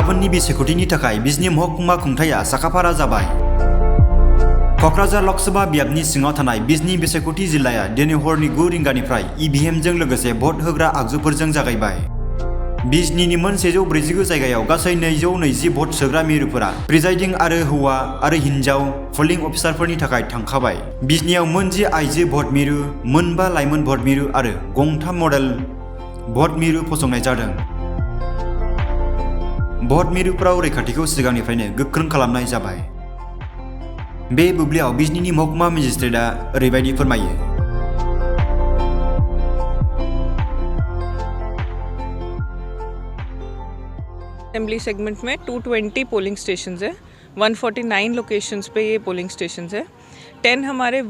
गाबोननि बिसायख'थिनि थाखाय बिजनी महकुमा खुंथाया साखाफारा जाबाय। क'क्राझार लकसभा बियाबनि सिङाव थानाय बिजनी बिसायख'थि जिल्लाया दिनै हरनि 9 रिंगानिफ्राय ईवीएमजों लोगोसे भट होग्रा आगजुफोरजों जागायबाय। बिजनीनि मोन 149 जायगायाव गासै 220 भट सोग्रा मिरुफोरा प्रिजाइडिं आरो हौवा आरो हिन्जाव पलिं अफिसारफोरनि थाखाय थांखाबाय। बिजनीयाव मोन 10 आइजो भट मिरु, मोन 5 लाइमोन भट मिरु आरो गं 3 मडेल भट मिरु फसंनाय जादों। भट मिरुफोराव रैखाथिखौ सिगांनिफ्रायनो गोख्रों खालामनाय जाबाय। बे बुब्लियाव बिजनीनि महकुमा मेजिस्ट्रेटआ ओरैबायदि फोरमायो। असेंबली सेगमेंट में 220 पोलिंग स्टेशंस है, 149 लोकेशंस पे ये पोलिंग स्टेशंस है। 10 हमारे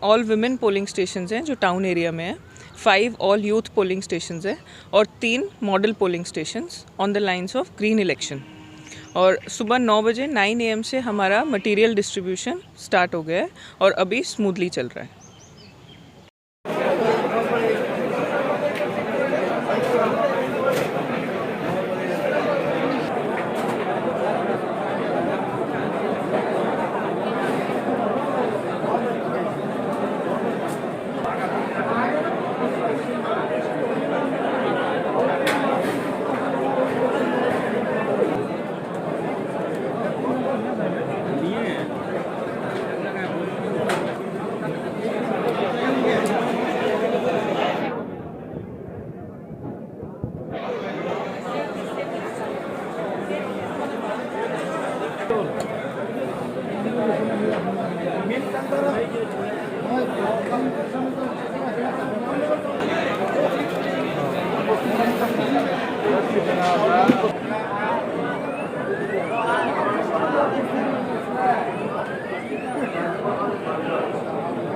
ऑल वुमेन पोलिंग स्टेशंस हैं जो टाउन एरिया में है, 5 ऑल यूथ पोलिंग स्टेशंस है और 3 model polling stations on the lines of green election. और सुबह 9 बजे 9 AM से हमारा मटेरियल डिस्ट्रीब्यूशन स्टार्ट हो गया है और अभी स्मूथली चल रहा है।